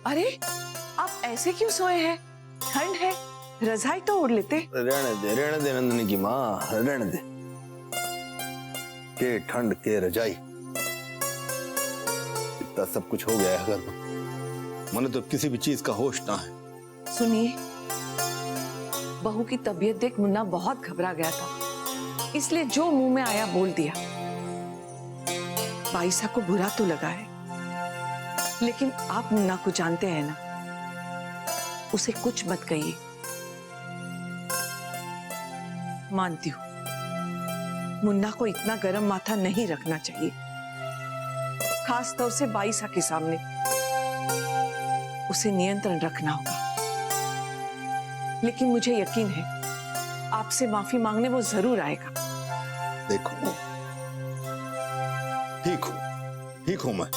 अरे आप ऐसे क्यों सोए हैं? ठंड है, रजाई तो ओढ़ लेते। रहने दे नंदनी की माँ, रहने दे। के ठंड के रजाई, इतना सब कुछ हो गया है घर में, मने तो किसी भी चीज का होश ना है। सुनिए, बहू की तबीयत देख मुन्ना बहुत घबरा गया था, इसलिए जो मुंह में आया बोल दिया। बाईसा को बुरा तो लगा है, लेकिन आप मुन्ना को जानते हैं ना, उसे कुछ मत कहिए। मानती हूं, मुन्ना को इतना गर्म माथा नहीं रखना चाहिए, खास तौर से बाईसा के सामने। उसे नियंत्रण रखना होगा। लेकिन मुझे यकीन है आपसे माफी मांगने वो जरूर आएगा। देखो, ठीक हूं मैं।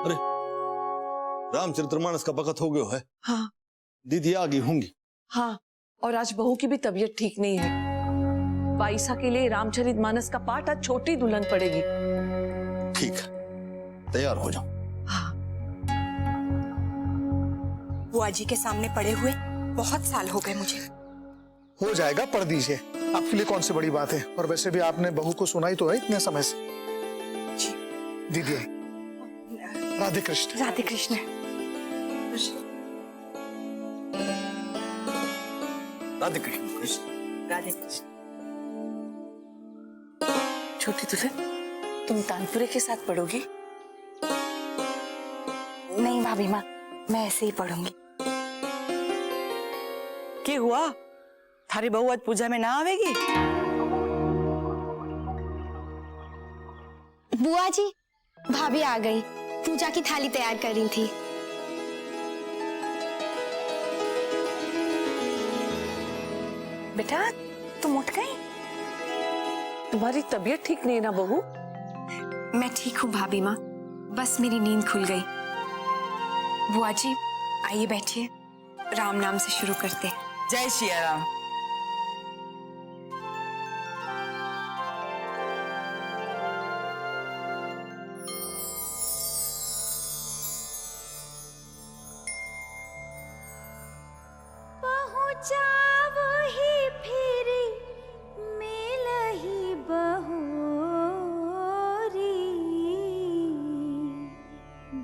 अरे रामचरितमानस का वक्त हो गया है। हाँ दीदी आ गई होंगी। हाँ, और आज बहू की भी तबीयत ठीक नहीं है। बाईसा के लिए रामचरितमानस का पाठ आज छोटी दुल्हन पड़ेगी। ठीक है, तैयार हो जाओ। हाँ। बुआ जी के सामने पड़े हुए बहुत साल हो गए मुझे। हो जाएगा, पढ़ दीजिए, आपके लिए कौन सी बड़ी बात है। और वैसे भी आपने बहू को सुनाई तो है इतने समय से। जी दीदी, राधे कृष्ण। राधे कृष्ण। राधे कृष्ण। राधे कृष्ण। छोटी दुल्हन, तुम तानपुरे के साथ पढ़ोगी? नहीं भाभी माँ, मैं ऐसे ही पढ़ूंगी। क्या हुआ? थारी बहू आज पूजा में ना आवेगी? बुआ जी, भाभी आ गई, पूजा की थाली तैयार कर रही थी। बेटा तुम उठ गई? तुम्हारी तबीयत ठीक नहीं है ना बहू? मैं ठीक हूँ भाभी माँ, बस मेरी नींद खुल गई। बुआ जी आइए बैठिए, राम नाम से शुरू करते हैं। जय श्री राम। वही फिर मिलही बहोरी,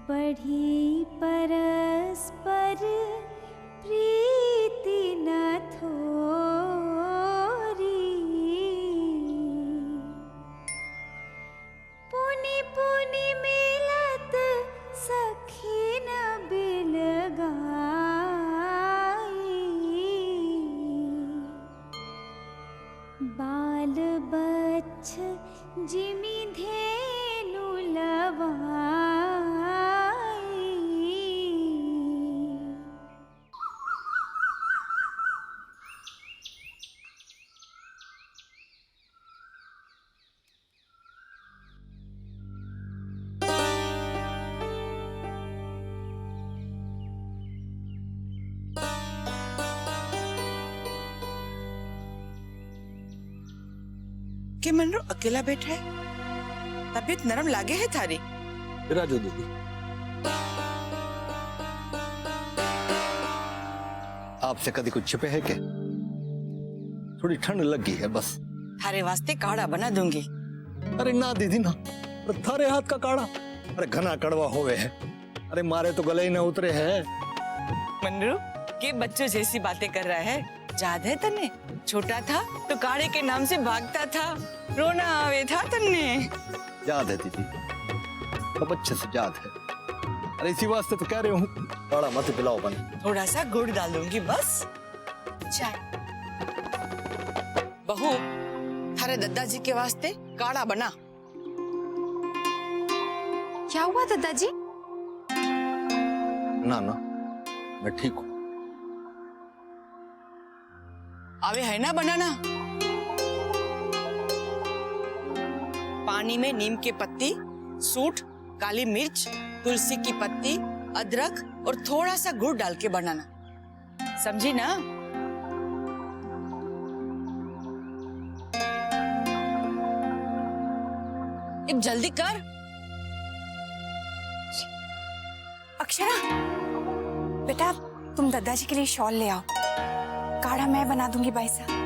बढ़ी परस्पर प्रीति न थोरी, पुनि पुनि मिलत सखी न बिलगाई, बाल बच्छ जिमि धेनु लवाई। के मनरो अकेला बैठा है? तबीयत नरम लागे है थारी? राजू दीदी, आपसे कभी कुछ छिपे है क्या? थोड़ी ठंड लगी है बस। थारे वास्ते काढ़ा बना दूंगी। अरे ना दीदी ना, अरे थारे हाथ का काढ़ा, अरे घना कड़वा होवे है। अरे मारे तो गले ही न उतरे है। मनरू के बच्चों जैसी बातें कर रहा है। याद है तन्ने? छोटा था तो काढ़े के नाम से भागता था, रोना आवे था तन्ने। याद है दीदी, अब अच्छे से याद है। अरे इसी वास्ते तो कह रही हूँ, काढ़ा मत पिलाओ बने। थोड़ा सा गुड़ डाल दूंगी बस। चाय। बहू, थारे दादाजी के वास्ते काढ़ा बना। क्या हुआ दादाजी? ना ना, मैं ठीक हूँ। आवे है ना बनाना? पानी में नीम के पत्ती, सूंठ, काली मिर्च, तुलसी की पत्ती, अदरक और थोड़ा सा गुड़ डाल के बनाना, समझी ना? अब जल्दी कर, अक्षरा, बेटा तुम दादाजी के लिए शॉल ले आओ, काढ़ा मैं बना दूंगी भाई साहब।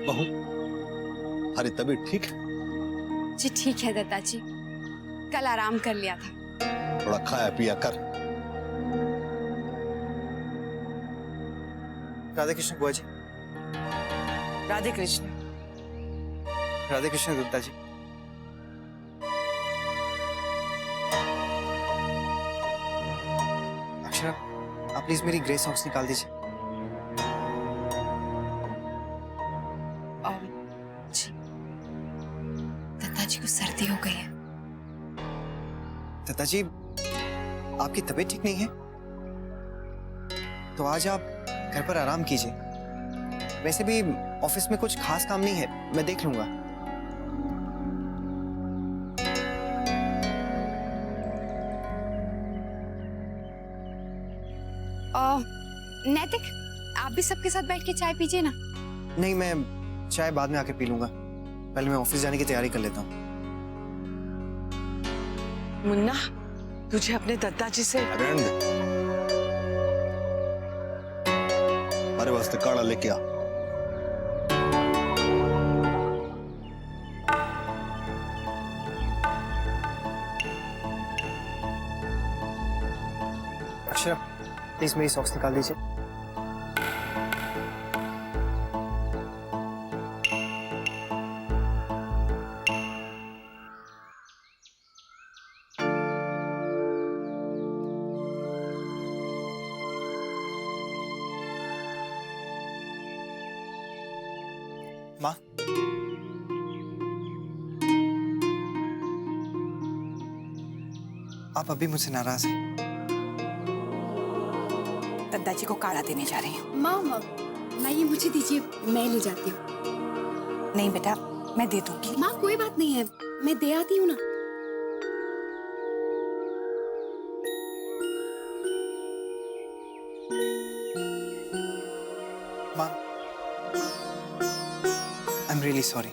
बहू, अरे तबीयत ठीक है? जी ठीक है दादाजी, कल आराम कर लिया था। थोड़ा खाया पिया कर। राधे कृष्ण बुआ जी। राधे कृष्ण। राधे कृष्ण गुप्ता जी। अक्षरा, आप प्लीज मेरी ग्रे सॉक्स निकाल दीजिए। जी दादाजी को सर्दी हो गई है। दादाजी, आपकी तबीयत ठीक नहीं है तो आज आप घर पर आराम कीजिए। वैसे भी ऑफिस में कुछ खास काम नहीं है, मैं देख लूंगा। नैतिक, आप भी सबके साथ बैठ के चाय पीजिए ना। नहीं, मैं चाय बाद में आके पी लूंगा, पहले मैं ऑफिस जाने की तैयारी कर लेता हूँ। मुन्ना, तुझे अपने दादाजी से रहने दे। हमारे वास्ते काढ़ा लेके आ। अक्षरा, प्लीज मेरी सॉक्स निकाल दीजिए। माँ, आप अभी मुझसे नाराज हैं? दादाजी को काढ़ा देने जा रही हूँ। माँ ये मुझे दीजिए, मैं ले जाती हूँ। नहीं बेटा, मैं दे दूंगी। माँ कोई बात नहीं है, मैं दे आती हूँ ना। माँ, आई एम रियली सॉरी।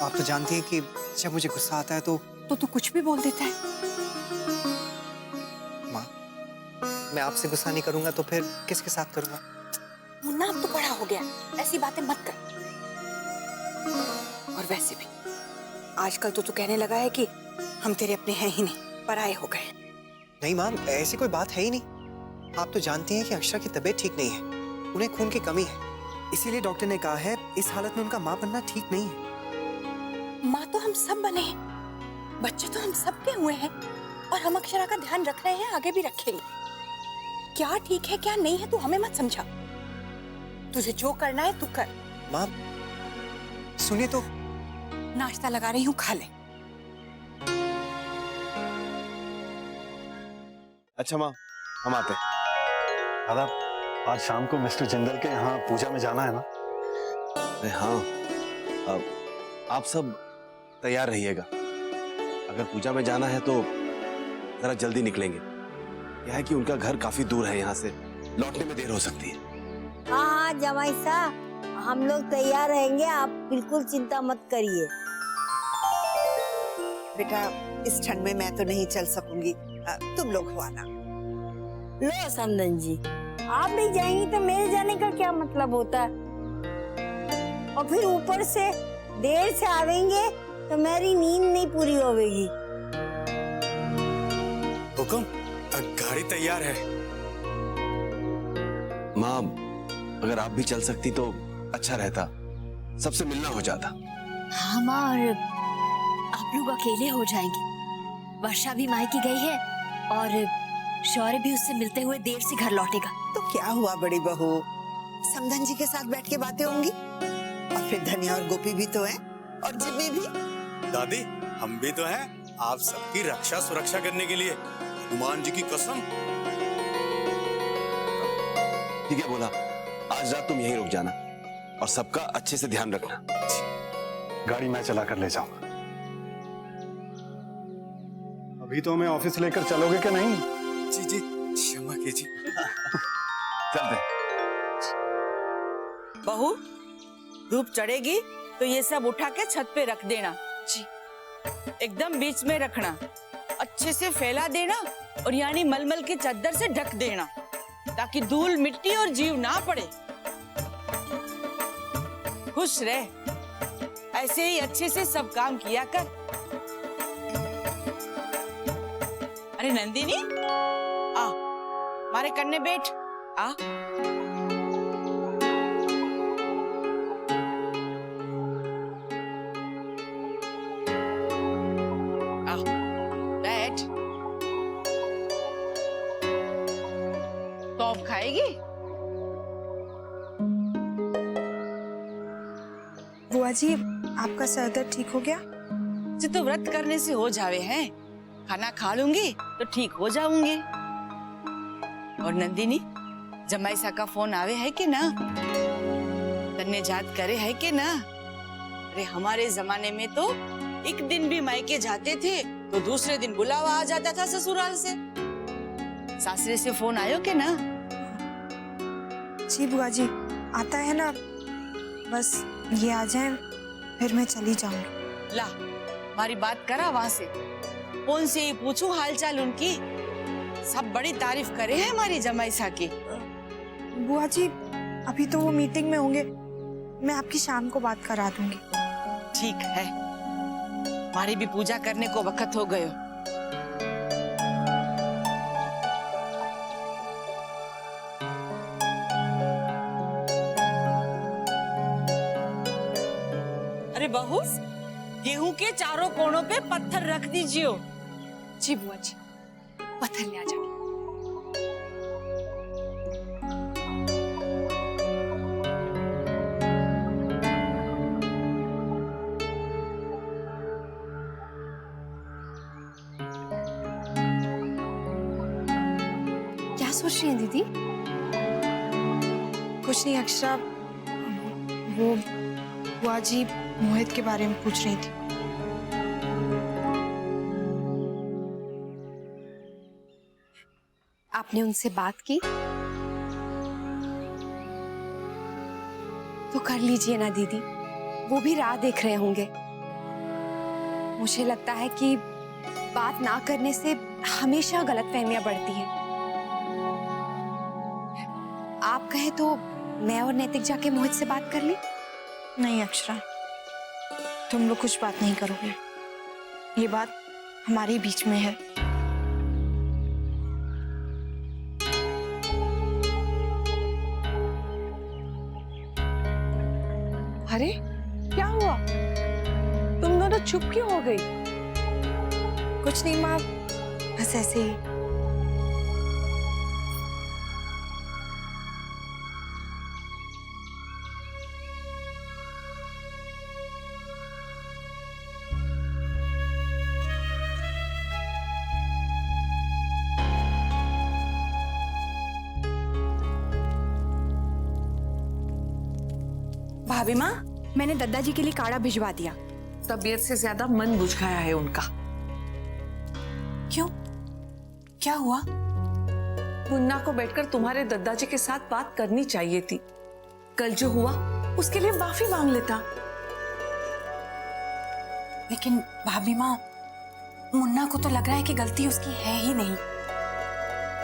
आप तो जानती हैं कि जब मुझे गुस्सा आता है तो तू कुछ भी बोल देता है। माँ, मैं आपसे गुस्सा नहीं करूंगा तो फिर किसके साथ करूंगा? मुन्ना अब तो बड़ा हो गया, ऐसी बातें मत कर। और वैसे भी आजकल तो तू कहने लगा है कि हम तेरे अपने हैं ही नहीं, पराये हो गए। नहीं माँ, ऐसी कोई बात है ही नहीं। आप तो जानती हैं कि अक्षरा की तबीयत ठीक नहीं है, उन्हें खून की कमी है। इसीलिए डॉक्टर ने कहा है इस हालत में उनका माँ बनना ठीक नहीं है। माँ तो हम सब बने हैं, बच्चे तो हम सब के हुए हैं, और हम अक्षरा का ध्यान रख रहे हैं, आगे भी रखेंगे। क्या ठीक है क्या नहीं है तू हमें मत समझा, तुझे जो करना है तू कर। माँ सुनिए तो। नाश्ता लगा रही हूँ, खा ले। अच्छा माँ, हम आते हैं। दादा, आज शाम को मिस्टर जिंदल के यहाँ पूजा में जाना है ना? अरे हाँ, आप सब तैयार रहिएगा। अगर पूजा में जाना है तो जरा जल्दी निकलेंगे। क्या है कि उनका घर काफी दूर है यहाँ से, लौटने में देर हो सकती है। हाँ जमाई साहब, हम लोग तैयार रहेंगे, आप बिल्कुल चिंता मत करिए। बेटा, इस ठंड में मैं तो नहीं चल सकूंगी, तुम लोग हो आना। लो समदन जी, आप नहीं जाएंगी तो मेरे जाने का क्या मतलब होता है? और फिर ऊपर से देर से आवेंगे तो मेरी नींद नहीं पूरी होगी। हुकुम, गाड़ी तैयार है। माँ, अगर आप भी चल सकती तो अच्छा रहता, सबसे मिलना हो जाता। हाँ माँ, और आप लोग अकेले हो जाएंगे। वर्षा भी मायके गई है और शौर्य भी उससे मिलते हुए देर से घर लौटेगा। तो क्या हुआ बड़ी बहू, समधन जी के साथ बैठ के बातें होंगी, और फिर धनिया और गोपी भी तो हैं, और जिम्मी भी। दादी, हम भी तो हैं, आप सबकी रक्षा सुरक्षा करने के लिए, हनुमान जी की कसम। ठीक है बोला, आज रात तुम यहीं रुक जाना और सबका अच्छे से ध्यान रखना। गाड़ी मैं चला कर ले जाऊंगा। अभी तो हमें ऑफिस लेकर चलोगे कि नहीं? जी जी, क्षमा कीजिए। चलते। बहू, धूप चढ़ेगी तो ये सब उठा के छत पे रख देना। जी। एकदम बीच में रखना, अच्छे से फैला देना और यानी मलमल की चादर से ढक देना ताकि धूल मिट्टी और जीव ना पड़े। खुश रह, ऐसे ही अच्छे से सब काम किया कर। अरे नंदिनी, आ मारे कन्ने बैठ। आ बैठ। तो अब खाएगी? बुआ जी, आपका सर दर्द ठीक हो गया? जी तो व्रत करने से हो जावे हैं, खाना खा लूंगी तो ठीक हो जाऊंगी। और नंदिनी, जमाई सा का फोन आवे है कि ना? तन्ने याद करे है कि ना? अरे हमारे जमाने में तो एक दिन भी मायके जाते थे तो दूसरे दिन बुलावा आ जाता था ससुराल से। सासरे से फोन आयो कि ना? जी बुआ जी, आता है ना, बस ये आ जाए फिर मैं चली जाऊंगी। ला, हमारी बात करा वहां से, फोन से ही पूछूं हालचाल उनकी। सब बड़ी तारीफ करे हैं हमारी जमाई सा की। बुआ जी, अभी तो वो मीटिंग में होंगे, मैं आपकी शाम को बात करा दूंगी। ठीक है, हमारी भी पूजा करने को वक्त हो गयो। अरे बहू, गेहूं के चारों कोनों पे पत्थर रख दीजिए। जी बुआ जी, पत्थर ले आ जाएंगे। क्या सोच रही हैं दीदी? कुछ नहीं अक्षरा, वो बुआ जी मोहित के बारे में पूछ रही थी। आपने उनसे बात की? तो कर लीजिए ना दीदी, वो भी राह देख रहे होंगे। मुझे लगता है कि बात ना करने से हमेशा गलतफहमियां बढ़ती हैं। आप कहें तो मैं और नैतिक जाके मोहित से बात कर ली? नहीं अक्षरा, तुम लोग कुछ बात नहीं करोगे, ये बात हमारे बीच में है। अरे क्या हुआ? तुम दोनों चुप क्यों हो गई? कुछ नहीं माँ, बस ऐसे ही। भाभी माँ, मैंने दद्दा जी के लिए काढ़ा भिजवा दिया। तबीयत से ज्यादा मन बुझ गया है उनका। क्यों? क्या हुआ? मुन्ना को बैठकर तुम्हारे दद्दाजी के साथ बात करनी चाहिए थी। कल जो हुआ उसके लिए माफी मांग लेता। लेकिन भाभी माँ, मुन्ना को तो लग रहा है कि गलती उसकी है ही नहीं।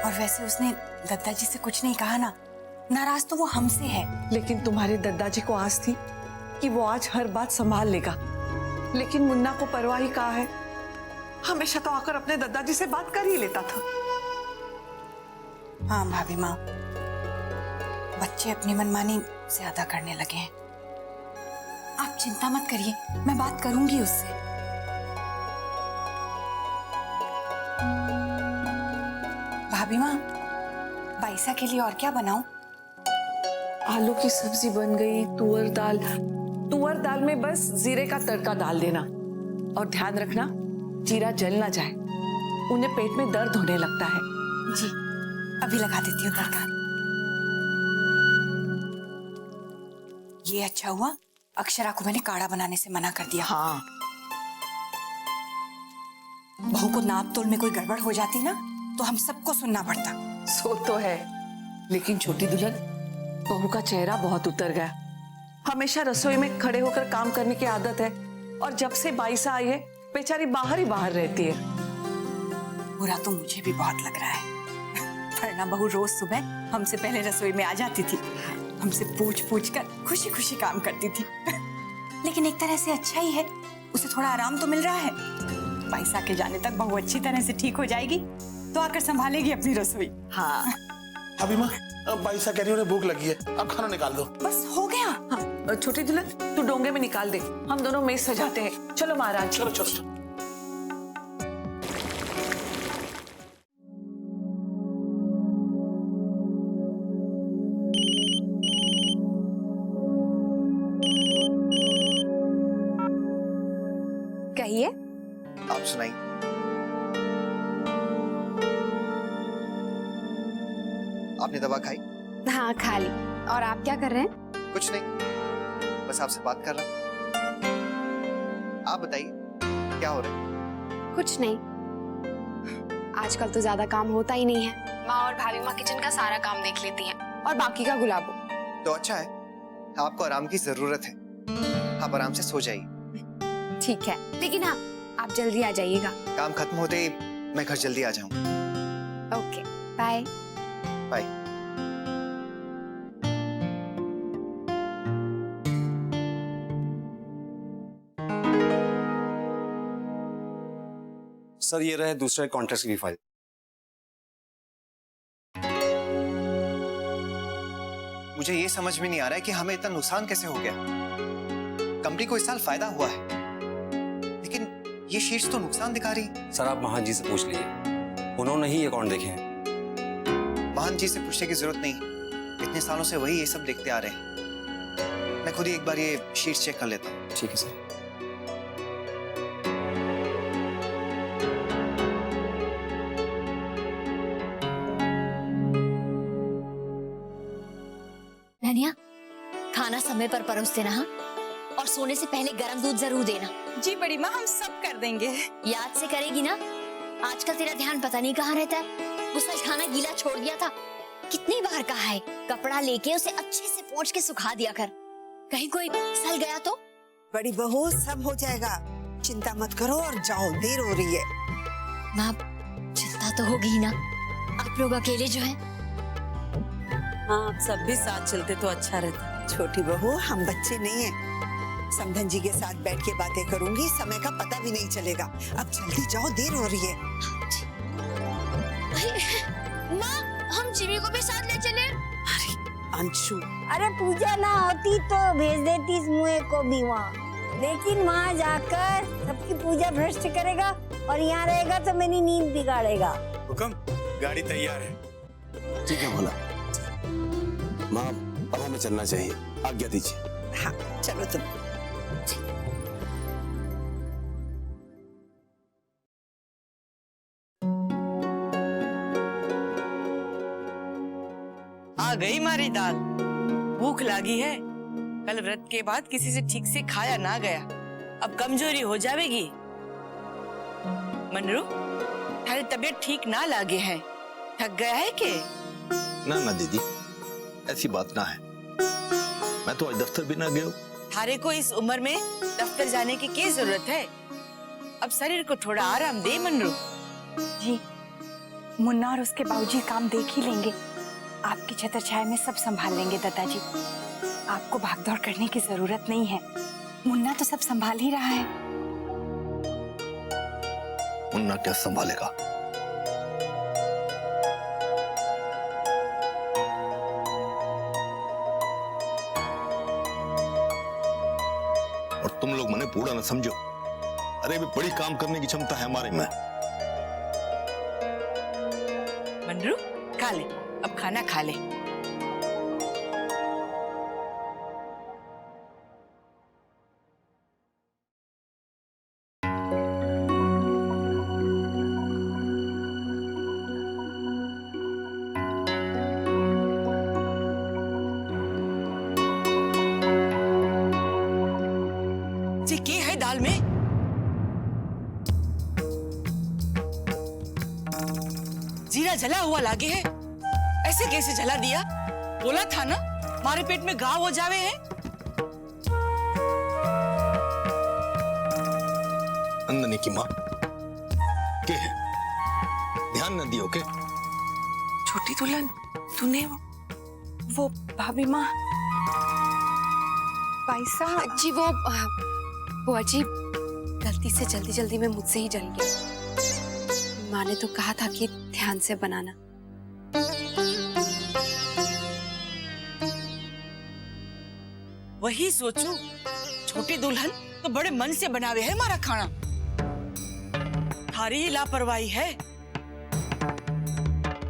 और वैसे उसने दद्दा जी से कुछ नहीं कहा ना, नाराज तो वो हमसे है। लेकिन तुम्हारे दद्दाजी को आस थी कि वो आज हर बात संभाल लेगा, लेकिन मुन्ना को परवाह ही कहा है। हमेशा तो आकर अपने दद्दाजी से बात कर ही लेता था। हाँ भाभी माँ, बच्चे अपनी मनमानी ज्यादा करने लगे हैं। आप चिंता मत करिए, मैं बात करूंगी उससे। भाभी माँ, बाइसा के लिए और क्या बनाऊं? आलू की सब्जी बन गई, तुअर दाल में बस जीरे का तड़का डाल देना। और ध्यान रखना जीरा जल ना जाए, उन्हें पेट में दर्द होने लगता है। जी, अभी लगा देती हूँ तड़का। ये अच्छा हुआ अक्षरा को मैंने काढ़ा बनाने से मना कर दिया। हाँ, बहू को नाप तोल में कोई गड़बड़ हो जाती ना तो हम सबको सुनना पड़ता। सो तो है, लेकिन छोटी दुल्हन, बहू का चेहरा बहुत उतर गया। हमेशा रसोई में खड़े होकर काम करने की आदत है, और जब से बाईसा आई है बेचारी बाहर ही बाहर रहती है। बुरा तो मुझे भी बहुत लग रहा है, वरना बहू रोज सुबह हमसे पहले रसोई में आ जाती थी, हमसे पूछ पूछ कर खुशी खुशी काम करती थी। लेकिन एक तरह से अच्छा ही है, उसे थोड़ा आराम तो मिल रहा है। पैसा के जाने तक बहू अच्छी तरह से ठीक हो जाएगी तो आकर संभालेगी अपनी रसोई। हाँ अभी माँ, बाईसा कह रही है उन्हें भूख लगी है, अब खाना निकाल दो। बस हो गया। हाँ, छोटी दुल्हन तू डोंगे में निकाल दे, हम दोनों मेज सजाते हैं। चलो महाराज। चलो चलो। कहिए। आप सुनाइए। आपने दवा खाई? हाँ खा ली। और आप क्या कर रहे हैं? कुछ नहीं, बस आपसे बात कर रहा हूं। आप बताइए क्या हो रहा है? कुछ नहीं, आजकल तो ज्यादा काम होता ही नहीं है। माँ और भाभी माँ किचन का सारा काम देख लेती हैं और बाकी का गुलाबो। तो अच्छा है, आपको आराम की जरूरत है, आप आराम से सो जाइए। ठीक है, लेकिन हाँ आप जल्दी आ जाइएगा। काम खत्म होते ही मैं घर जल्दी आ जाऊंगा। Okay bye. बाय। सर ये रहे दूसरे कॉन्ट्रैक्ट की फाइल। मुझे ये समझ में नहीं आ रहा है कि हमें इतना नुकसान कैसे हो गया। कंपनी को इस साल फायदा हुआ है, लेकिन ये शीट्स तो नुकसान दिखा रही। सर आप महान जी से पूछ लीजिए, उन्होंने ही अकाउंट देखे हैं। महान जी से पूछने की जरूरत नहीं, इतने सालों से वही ये सब देखते आ रहे हैं। मैं खुद ही एक बार ये शीट्स चेक कर लेता हूँ। ठीक है सर। धनिया, खाना समय पर परोस देना हाँ? और सोने से पहले गर्म दूध जरूर देना। जी बड़ी माँ, हम सब कर देंगे। याद से करेगी ना? आजकल तेरा ध्यान पता नहीं कहाँ रहता है। वो सच खाना गीला छोड़ दिया था, कितनी बार कहा है कपड़ा लेके उसे अच्छे से पोंछ के सुखा दिया कर, कहीं कोई फिसल गया तो। बड़ी बहू सब हो जाएगा, चिंता मत करो और जाओ, देर हो रही है। माँ चिंता तो होगी ही ना, आप लोग अकेले जो हैं। हाँ सब भी साथ चलते तो अच्छा रहता। छोटी बहू हम बच्चे नहीं हैं, समधन जी के साथ बैठ के बातें करूंगी, समय का पता भी नहीं चलेगा। अब जल्दी जाओ, देर हो रही है। माँ हम जिमी को भी साथ ले चले। अरे अंशु, अरे पूजा ना होती तो भेज देती इस मुए को भी वहाँ, लेकिन वहाँ जाकर सबकी पूजा भ्रष्ट करेगा और यहाँ रहेगा तो मेरी नींद बिगाड़ेगा। हुक्म, गाड़ी तैयार है। ठीक है भोला। माँ अब हमें चलना चाहिए, आज्ञा दीजिए। हाँ चलो तुम। आ गई मारी दाल। भूख लगी है, कल व्रत के बाद किसी से ठीक से खाया ना गया, अब कमजोरी हो जाएगी। मनरू, थारी तबीयत ठीक ना लागे है, थक गया है के? ना ना दीदी, ऐसी बात ना है, मैं तो आज दफ्तर भी ना गया। थारे को इस उम्र में दफ्तर जाने की क्या जरूरत है? अब शरीर को थोड़ा आराम दे मनरू। जी मुन्ना और उसके बाबूजी काम देख ही लेंगे, आपकी छत्र छाया में सब संभाल लेंगे दादाजी। आपको भागदौड़ करने की जरूरत नहीं है, मुन्ना तो सब संभाल ही रहा है। मुन्ना क्या संभालेगा? और तुम लोग मने पूरा न समझो, अरे भी बड़ी काम करने की क्षमता है हमारे में। मनरू खा ले, अब खाना खा ले। जी क्या है दाल में? जीरा जला हुआ लागे है, ऐसे कैसे जला दिया? बोला था ना हमारे पेट में घाव हो जावे हैं। नंदनी की माँ के है, ध्यान न दियो के। छोटी दुल्हन, तूने वो भाभी माँ पैसा जी वो बुआ जी गलती से जल्दी जल्दी में मुझसे ही जल गया। माँ ने तो कहा था कि ध्यान से बनाना। वही सोचू, छोटी दुल्हन तो बड़े मन से बनावे है हमारा खाना। थारी ही लापरवाही है।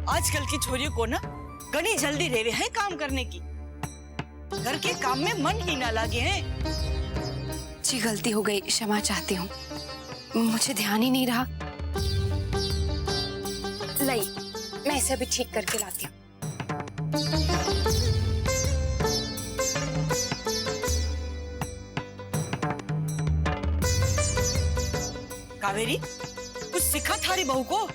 आजकल की छोरियों को ना घनी जल्दी रेवे है काम करने की, घर के काम में मन ही ना लगे हैं। जी गलती हो गई, क्षमा चाहती हूँ, मुझे ध्यान ही नहीं रहा। लाई, मैं इसे अभी ठीक करके लाती हूँ। कावेरी, कुछ सिखा थारी बहू को।